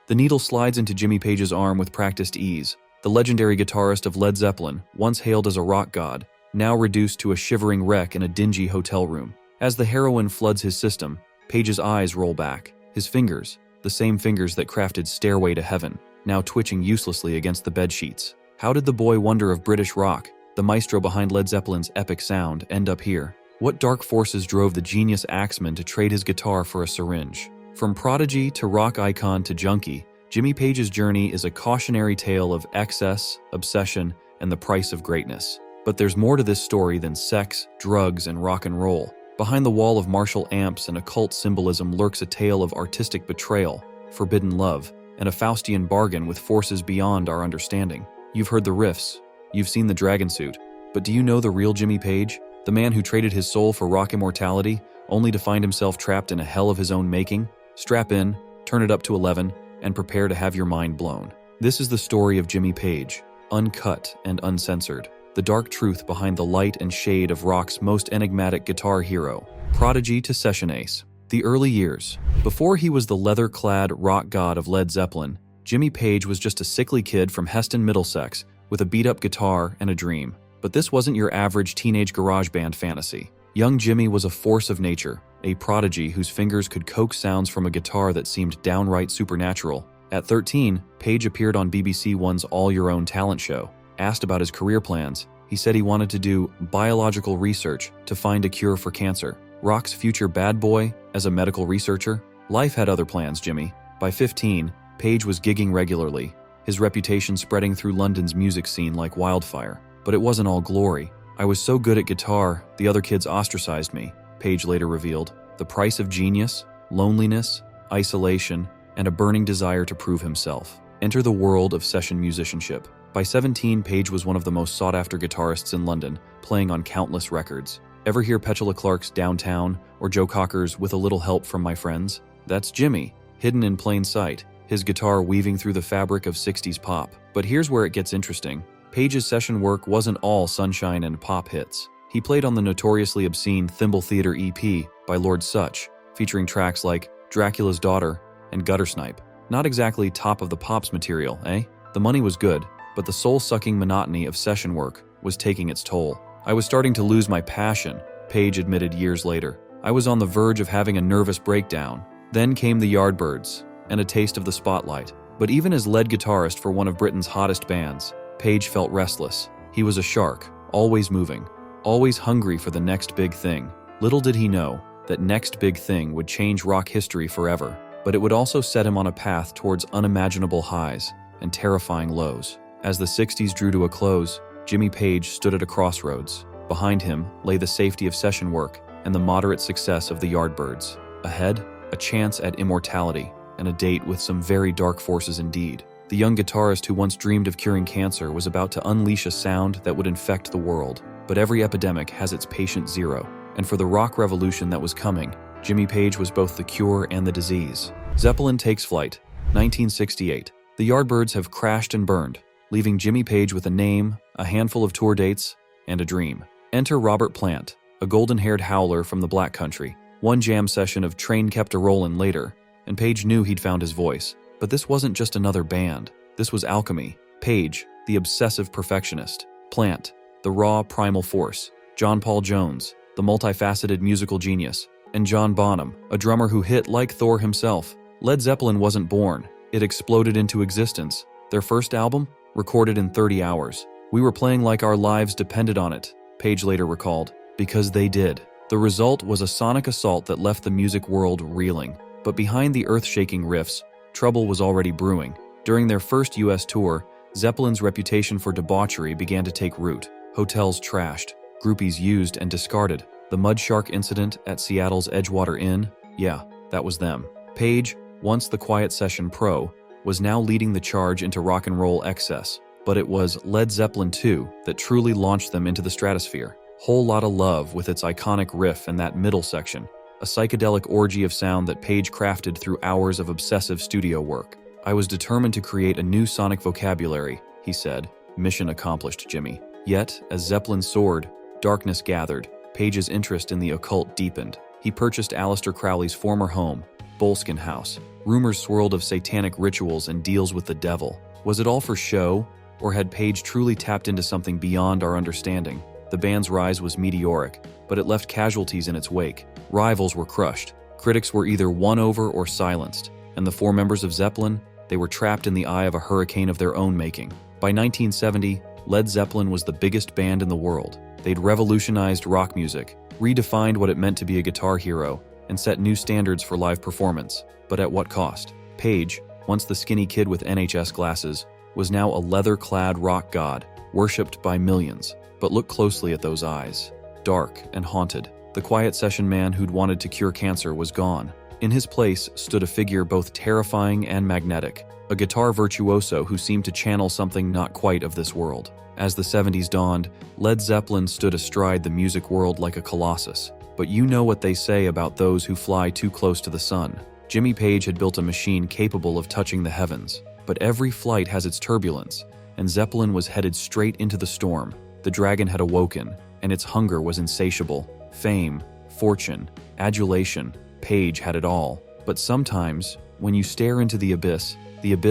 The needle slides into Jimmy Page's arm with practiced ease. The legendary guitarist of Led Zeppelin, once hailed as a rock god, now reduced to a shivering wreck in a dingy hotel room. As the heroin floods his system, Page's eyes roll back. His fingers, the same fingers that crafted Stairway to Heaven, now twitching uselessly against the bedsheets. How did the boy wonder of British rock, the maestro behind Led Zeppelin's epic sound, end up here? What dark forces drove the genius axeman to trade his guitar for a syringe? From prodigy to rock icon to junkie, Jimmy Page's journey is a cautionary tale of excess, obsession, and the price of greatness. But there's more to this story than sex, drugs, and rock and roll. Behind the wall of Marshall amps and occult symbolism lurks a tale of artistic betrayal, forbidden love, and a Faustian bargain with forces beyond our understanding. You've heard the riffs, you've seen the dragon suit, but do you know the real Jimmy Page? The man who traded his soul for rock immortality, only to find himself trapped in a hell of his own making? Strap in, turn it up to 11, and prepare to have your mind blown. This is the story of Jimmy Page, uncut and uncensored. The dark truth behind the light and shade of rock's most enigmatic guitar hero, prodigy to session ace. The early years. Before he was the leather-clad rock god of Led Zeppelin, Jimmy Page was just a sickly kid from Heston, Middlesex, with a beat-up guitar and a dream. But this wasn't your average teenage garage band fantasy. Young Jimmy was a force of nature, a prodigy whose fingers could coax sounds from a guitar that seemed downright supernatural. At 13, Page appeared on BBC One's All Your Own talent show. Asked about his career plans, he said he wanted to do biological research to find a cure for cancer. Rock's future bad boy as a medical researcher? Life had other plans, Jimmy. By 15, Page was gigging regularly, his reputation spreading through London's music scene like wildfire. But it wasn't all glory. I was so good at guitar, the other kids ostracized me, Page later revealed. The price of genius, loneliness, isolation, and a burning desire to prove himself. Enter the world of session musicianship. By 17, Page was one of the most sought-after guitarists in London, playing on countless records. Ever hear Petula Clark's Downtown or Joe Cocker's With a Little Help from My Friends? That's Jimmy, hidden in plain sight, his guitar weaving through the fabric of 60s pop. But here's where it gets interesting. Page's session work wasn't all sunshine and pop hits. He played on the notoriously obscene Thimble Theater EP by Lord Sutch, featuring tracks like Dracula's Daughter and Guttersnipe. Not exactly top of the pops material, eh? The money was good, but the soul-sucking monotony of session work was taking its toll. I was starting to lose my passion, Page admitted years later. I was on the verge of having a nervous breakdown. Then came the Yardbirds, and a taste of the spotlight. But even as lead guitarist for one of Britain's hottest bands, Page felt restless. He was a shark, always moving, always hungry for the next big thing. Little did he know that next big thing would change rock history forever, but it would also set him on a path towards unimaginable highs and terrifying lows. As the 60s drew to a close, Jimmy Page stood at a crossroads. Behind him lay the safety of session work and the moderate success of the Yardbirds. Ahead, a chance at immortality and a date with some very dark forces indeed. The young guitarist who once dreamed of curing cancer was about to unleash a sound that would infect the world. But every epidemic has its patient zero, and for the rock revolution that was coming, Jimmy Page was both the cure and the disease. Zeppelin takes flight, 1968. The Yardbirds have crashed and burned, leaving Jimmy Page with a name, a handful of tour dates, and a dream. Enter Robert Plant, a golden-haired howler from the Black Country. One jam session of Train Kept a-Rollin' later, and Page knew he'd found his voice. But this wasn't just another band. This was alchemy. Page, the obsessive perfectionist. Plant, the raw primal force. John Paul Jones, the multifaceted musical genius. And John Bonham, a drummer who hit like Thor himself. Led Zeppelin wasn't born. It exploded into existence. Their first album? Recorded in 30 hours. We were playing like our lives depended on it, Page later recalled. Because they did. The result was a sonic assault that left the music world reeling. But behind the earth-shaking riffs, trouble was already brewing. During their first US tour, Zeppelin's reputation for debauchery began to take root. Hotels trashed, groupies used and discarded. The Mud Shark incident at Seattle's Edgewater Inn? Yeah, that was them. Page, once the quiet session pro, was now leading the charge into rock and roll excess. But it was Led Zeppelin II that truly launched them into the stratosphere. Whole Lotta Love with its iconic riff and that middle section. A psychedelic orgy of sound that Page crafted through hours of obsessive studio work. I was determined to create a new sonic vocabulary, he said. Mission accomplished, Jimmy. Yet, as Zeppelin soared, darkness gathered. Page's interest in the occult deepened. He purchased Aleister Crowley's former home, Boleskine House, Rumors swirled of satanic rituals and deals with the devil. Was it all for show, or had Page truly tapped into something beyond our understanding? The band's rise was meteoric, but it left casualties in its wake. Rivals were crushed. Critics were either won over or silenced, and the four members of Zeppelin, they were trapped in the eye of a hurricane of their own making. By 1970, Led Zeppelin was the biggest band in the world. They'd revolutionized rock music, redefined what it meant to be a guitar hero, and set new standards for live performance. But at what cost? Page, once the skinny kid with NHS glasses, was now a leather-clad rock god, worshipped by millions. But look closely at those eyes. Dark and haunted. The quiet session man who'd wanted to cure cancer was gone. In his place stood a figure both terrifying and magnetic, a guitar virtuoso who seemed to channel something not quite of this world. As the 70s dawned, Led Zeppelin stood astride the music world like a colossus. But you know what they say about those who fly too close to the sun. Jimmy Page had built a machine capable of touching the heavens. But every flight has its turbulence, and Zeppelin was headed straight into the storm. The dragon had awoken, and its hunger was insatiable. Fame, fortune, adulation, Page had it all. But sometimes, when you stare into the abyss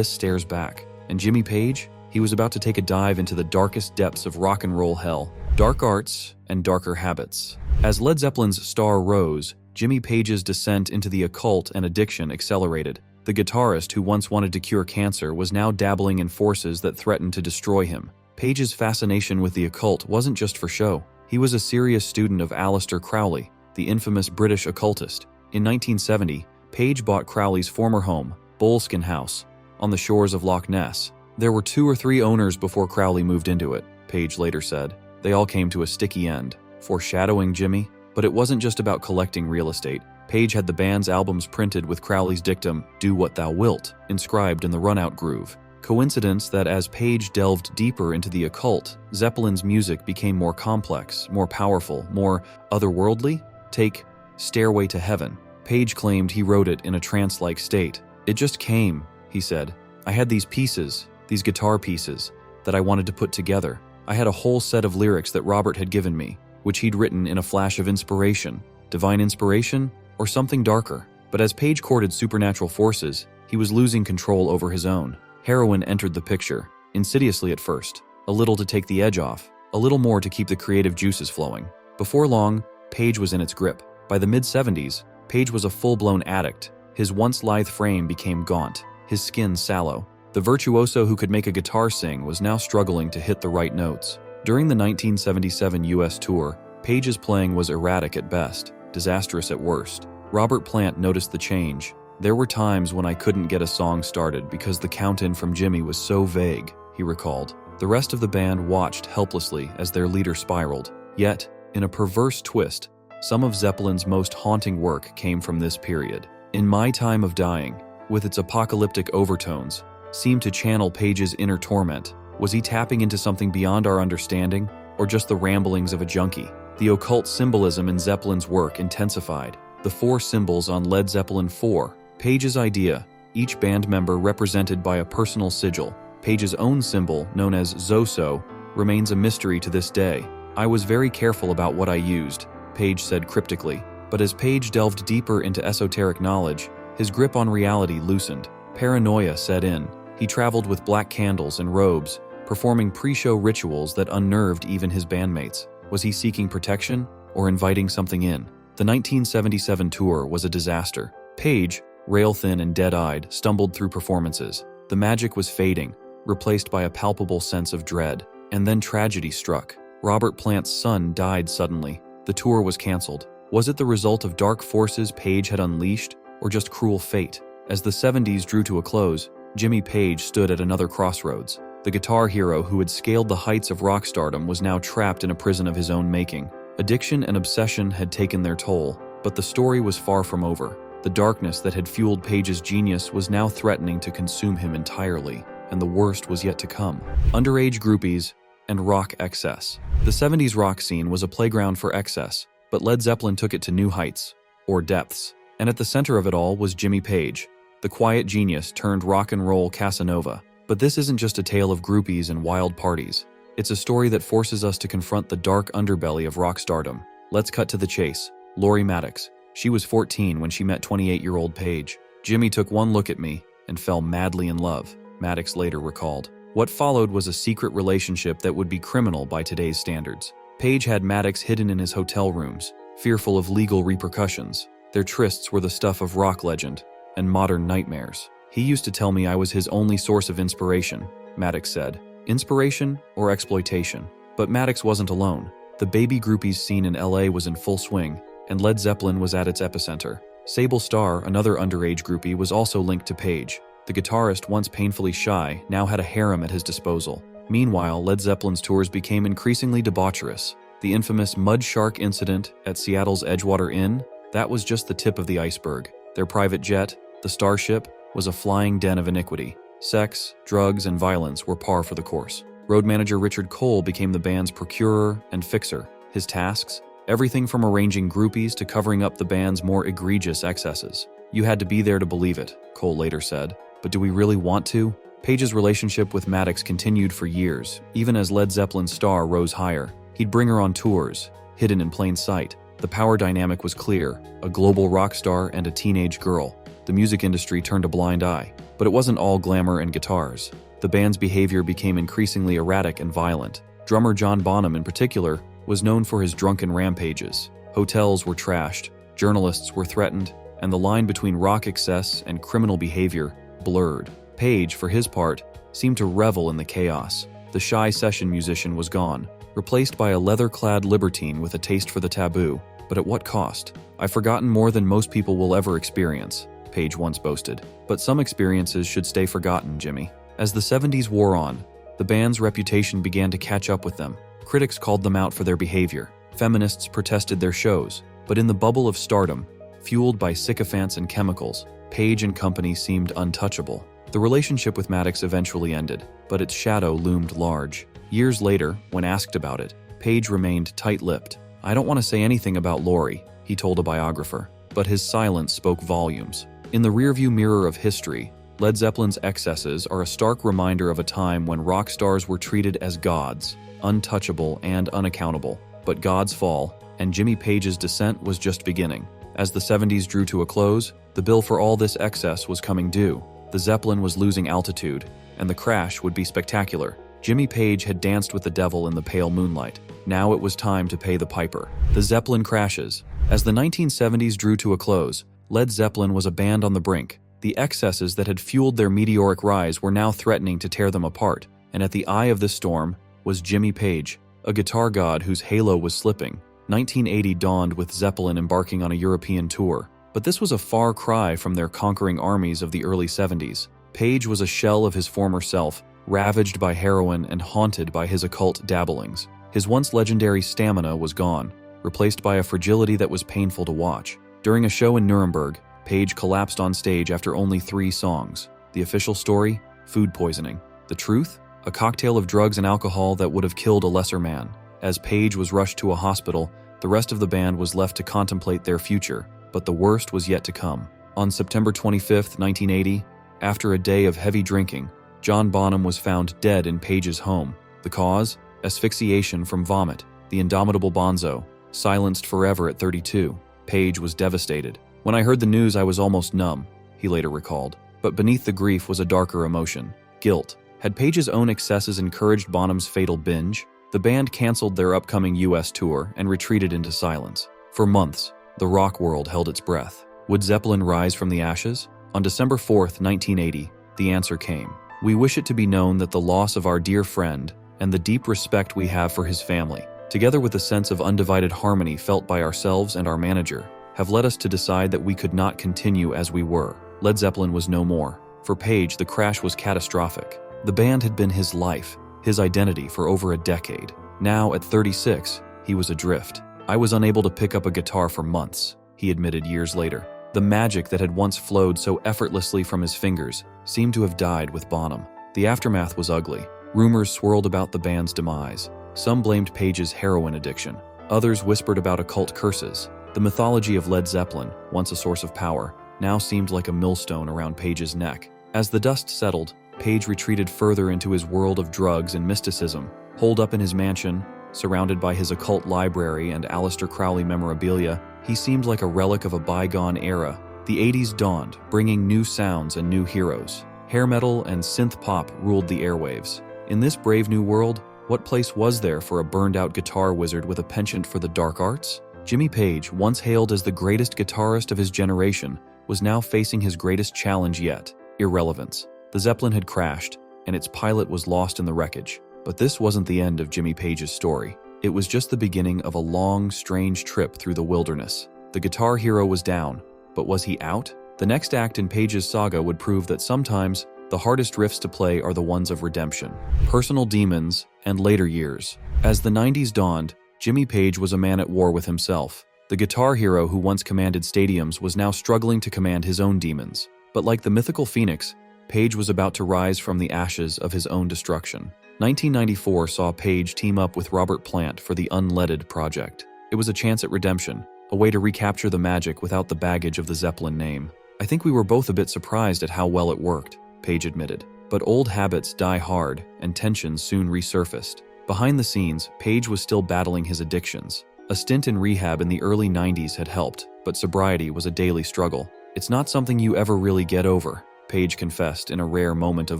stares back. And Jimmy Page? He was about to take a dive into the darkest depths of rock and roll hell. Dark arts and darker habits. As Led Zeppelin's star rose, Jimmy Page's descent into the occult and addiction accelerated. The guitarist who once wanted to cure cancer was now dabbling in forces that threatened to destroy him. Page's fascination with the occult wasn't just for show. He was a serious student of Aleister Crowley, the infamous British occultist. In 1970, Page bought Crowley's former home, Boleskine House, on the shores of Loch Ness. There were 2 or 3 owners before Crowley moved into it, Page later said. They all came to a sticky end, foreshadowing Jimmy. But it wasn't just about collecting real estate. Page had the band's albums printed with Crowley's dictum, "Do what thou wilt," inscribed in the runout groove. Coincidence that as Page delved deeper into the occult, Zeppelin's music became more complex, more powerful, more otherworldly? Take Stairway to Heaven. Page claimed he wrote it in a trance-like state. "It just came," he said. "I had these pieces, these guitar pieces, that I wanted to put together. I had a whole set of lyrics that Robert had given me, which he'd written in a flash of inspiration. Divine inspiration? Or something darker?" But as Page courted supernatural forces, he was losing control over his own. Heroin entered the picture, insidiously at first, a little to take the edge off, a little more to keep the creative juices flowing. Before long, Page was in its grip. By the mid-70s, Page was a full-blown addict. His once lithe frame became gaunt, his skin sallow. The virtuoso who could make a guitar sing was now struggling to hit the right notes. During the 1977 US tour, Page's playing was erratic at best, disastrous at worst. Robert Plant noticed the change. "There were times when I couldn't get a song started because the count-in from Jimmy was so vague," he recalled. The rest of the band watched helplessly as their leader spiraled. Yet, in a perverse twist, some of Zeppelin's most haunting work came from this period. In My Time of Dying, with its apocalyptic overtones, seemed to channel Page's inner torment. Was he tapping into something beyond our understanding, or just the ramblings of a junkie? The occult symbolism in Zeppelin's work intensified. The 4 symbols on Led Zeppelin 4, Page's idea, each band member represented by a personal sigil. Page's own symbol, known as Zoso, remains a mystery to this day. "I was very careful about what I used," Page said cryptically. But as Page delved deeper into esoteric knowledge, his grip on reality loosened. Paranoia set in. He traveled with black candles and robes, performing pre-show rituals that unnerved even his bandmates. Was he seeking protection or inviting something in? The 1977 tour was a disaster. Page, rail-thin and dead-eyed, stumbled through performances. The magic was fading, replaced by a palpable sense of dread. And then tragedy struck. Robert Plant's son died suddenly. The tour was canceled. Was it the result of dark forces Page had unleashed, or just cruel fate? As the 70s drew to a close, Jimmy Page stood at another crossroads. The guitar hero who had scaled the heights of rock stardom was now trapped in a prison of his own making. Addiction and obsession had taken their toll, but the story was far from over. The darkness that had fueled Page's genius was now threatening to consume him entirely, and the worst was yet to come. Underage groupies and rock excess. The 70s rock scene was a playground for excess, but Led Zeppelin took it to new heights, or depths. And at the center of it all was Jimmy Page, the quiet genius turned rock and roll Casanova. But this isn't just a tale of groupies and wild parties. It's a story that forces us to confront the dark underbelly of rock stardom. Let's cut to the chase. Lori Maddox. She was 14 when she met 28-year-old Page. Jimmy took one look at me and fell madly in love, Maddox later recalled. What followed was a secret relationship that would be criminal by today's standards. Page had Maddox hidden in his hotel rooms, fearful of legal repercussions. Their trysts were the stuff of rock legend and modern nightmares. He used to tell me I was his only source of inspiration, Maddox said. Inspiration or exploitation? But Maddox wasn't alone. The baby groupies scene in LA was in full swing, and Led Zeppelin was at its epicenter. Sable Starr, another underage groupie, was also linked to Page. The guitarist, once painfully shy, now had a harem at his disposal. Meanwhile, Led Zeppelin's tours became increasingly debaucherous. The infamous Mud Shark incident at Seattle's Edgewater Inn, that was just the tip of the iceberg. Their private jet, the Starship, was a flying den of iniquity. Sex, drugs, and violence were par for the course. Road manager Richard Cole became the band's procurer and fixer. His tasks? Everything from arranging groupies to covering up the band's more egregious excesses. You had to be there to believe it, Cole later said. But do we really want to? Page's relationship with Maddox continued for years, even as Led Zeppelin's star rose higher. He'd bring her on tours, hidden in plain sight. The power dynamic was clear, a global rock star and a teenage girl. The music industry turned a blind eye. But it wasn't all glamour and guitars. The band's behavior became increasingly erratic and violent. Drummer John Bonham, in particular, was known for his drunken rampages. Hotels were trashed, journalists were threatened, and the line between rock excess and criminal behavior blurred. Page, for his part, seemed to revel in the chaos. The shy session musician was gone, replaced by a leather-clad libertine with a taste for the taboo. But at what cost? I've forgotten more than most people will ever experience, Page once boasted. But some experiences should stay forgotten, Jimmy. As the 70s wore on, the band's reputation began to catch up with them. Critics called them out for their behavior. Feminists protested their shows. But in the bubble of stardom, fueled by sycophants and chemicals, Page and company seemed untouchable. The relationship with Maddox eventually ended, but its shadow loomed large. Years later, when asked about it, Page remained tight-lipped. "I don't want to say anything about Lori," he told a biographer, but his silence spoke volumes. In the rearview mirror of history, Led Zeppelin's excesses are a stark reminder of a time when rock stars were treated as gods, untouchable and unaccountable. But gods fall, and Jimmy Page's descent was just beginning. As the 70s drew to a close, the bill for all this excess was coming due. The Zeppelin was losing altitude, and the crash would be spectacular. Jimmy Page had danced with the devil in the pale moonlight. Now it was time to pay the piper. The Zeppelin crashes. As the 1970s drew to a close, Led Zeppelin was a band on the brink. The excesses that had fueled their meteoric rise were now threatening to tear them apart, and at the eye of this storm was Jimmy Page, a guitar god whose halo was slipping. 1980 dawned with Zeppelin embarking on a European tour, but this was a far cry from their conquering armies of the early 70s. Page was a shell of his former self, ravaged by heroin and haunted by his occult dabblings. His once legendary stamina was gone, replaced by a fragility that was painful to watch. During a show in Nuremberg, Page collapsed on stage after only 3 songs. The official story? Food poisoning. The truth? A cocktail of drugs and alcohol that would have killed a lesser man. As Page was rushed to a hospital, the rest of the band was left to contemplate their future, but the worst was yet to come. On September 25, 1980, after a day of heavy drinking, John Bonham was found dead in Page's home. The cause? Asphyxiation from vomit. The indomitable Bonzo, silenced forever at 32. Page was devastated. "When I heard the news, I was almost numb," he later recalled. But beneath the grief was a darker emotion: guilt. Had Page's own excesses encouraged Bonham's fatal binge? The band canceled their upcoming US tour and retreated into silence. For months, the rock world held its breath. Would Zeppelin rise from the ashes? On December 4, 1980, the answer came. "We wish it to be known that the loss of our dear friend and the deep respect we have for his family, together with a sense of undivided harmony felt by ourselves and our manager, have led us to decide that we could not continue as we were." Led Zeppelin was no more. For Page, the crash was catastrophic. The band had been his life, his identity for over a decade. Now, at 36, he was adrift. "I was unable to pick up a guitar for months," he admitted years later. The magic that had once flowed so effortlessly from his fingers seemed to have died with Bonham. The aftermath was ugly. Rumors swirled about the band's demise. Some blamed Page's heroin addiction. Others whispered about occult curses. The mythology of Led Zeppelin, once a source of power, now seemed like a millstone around Page's neck. As the dust settled, Page retreated further into his world of drugs and mysticism. Holed up in his mansion, surrounded by his occult library and Aleister Crowley memorabilia, he seemed like a relic of a bygone era. The 80s dawned, bringing new sounds and new heroes. Hair metal and synth pop ruled the airwaves. In this brave new world, what place was there for a burned-out guitar wizard with a penchant for the dark arts? Jimmy Page, once hailed as the greatest guitarist of his generation, was now facing his greatest challenge yet: irrelevance. The Zeppelin had crashed, and its pilot was lost in the wreckage. But this wasn't the end of Jimmy Page's story. It was just the beginning of a long, strange trip through the wilderness. The guitar hero was down, but was he out? The next act in Page's saga would prove that sometimes the hardest riffs to play are the ones of redemption, personal demons, and later years. As the 90s dawned, Jimmy Page was a man at war with himself. The guitar hero who once commanded stadiums was now struggling to command his own demons. But like the mythical phoenix, Page was about to rise from the ashes of his own destruction. 1994 saw Page team up with Robert Plant for the Unleaded project. It was a chance at redemption, a way to recapture the magic without the baggage of the Zeppelin name. "I think we were both a bit surprised at how well it worked," Page admitted. But old habits die hard, and tensions soon resurfaced. Behind the scenes, Page was still battling his addictions. A stint in rehab in the early 90s had helped, but sobriety was a daily struggle. "It's not something you ever really get over," Page confessed in a rare moment of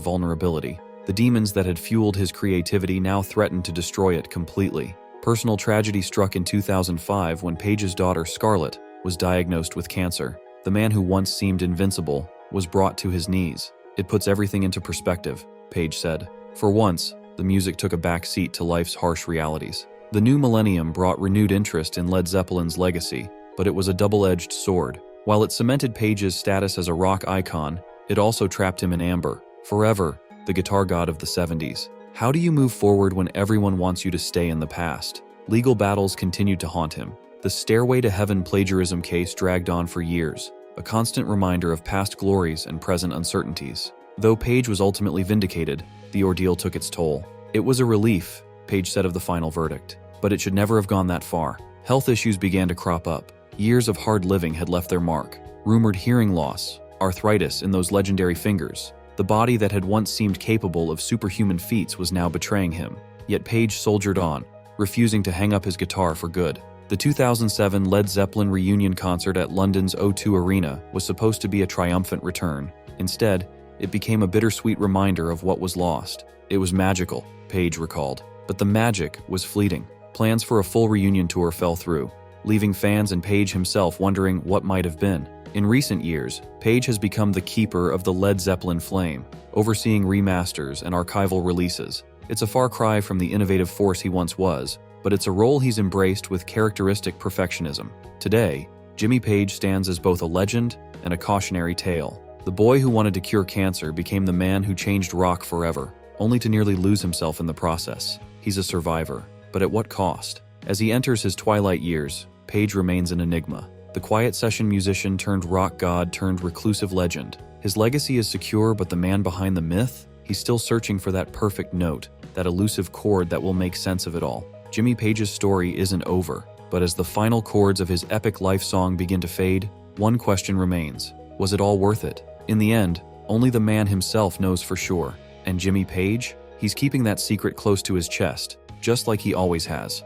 vulnerability. The demons that had fueled his creativity now threatened to destroy it completely. Personal tragedy struck in 2005 when Page's daughter, Scarlett, was diagnosed with cancer. The man who once seemed invincible was brought to his knees. "It puts everything into perspective," Page said. For once, the music took a back seat to life's harsh realities. The new millennium brought renewed interest in Led Zeppelin's legacy, but it was a double-edged sword. While it cemented Page's status as a rock icon, it also trapped him in amber, forever the guitar god of the 70s. How do you move forward when everyone wants you to stay in the past? Legal battles continued to haunt him. The Stairway to Heaven plagiarism case dragged on for years, a constant reminder of past glories and present uncertainties. Though Page was ultimately vindicated, the ordeal took its toll. "It was a relief," Page said of the final verdict, "but it should never have gone that far." Health issues began to crop up. Years of hard living had left their mark. Rumored hearing loss, arthritis in those legendary fingers. The body that had once seemed capable of superhuman feats was now betraying him. Yet Page soldiered on, refusing to hang up his guitar for good. The 2007 Led Zeppelin reunion concert at London's O2 Arena was supposed to be a triumphant return. Instead, it became a bittersweet reminder of what was lost. "It was magical," Page recalled, "but the magic was fleeting." Plans for a full reunion tour fell through, leaving fans and Page himself wondering what might have been. In recent years, Page has become the keeper of the Led Zeppelin flame, overseeing remasters and archival releases. It's a far cry from the innovative force he once was, but it's a role he's embraced with characteristic perfectionism. Today, Jimmy Page stands as both a legend and a cautionary tale. The boy who wanted to cure cancer became the man who changed rock forever, only to nearly lose himself in the process. He's a survivor, but at what cost? As he enters his twilight years, Page remains an enigma. The quiet session musician turned rock god turned reclusive legend. His legacy is secure, but the man behind the myth? He's still searching for that perfect note, that elusive chord that will make sense of it all. Jimmy Page's story isn't over, but as the final chords of his epic life song begin to fade, one question remains: was it all worth it? In the end, only the man himself knows for sure. And Jimmy Page? He's keeping that secret close to his chest, just like he always has.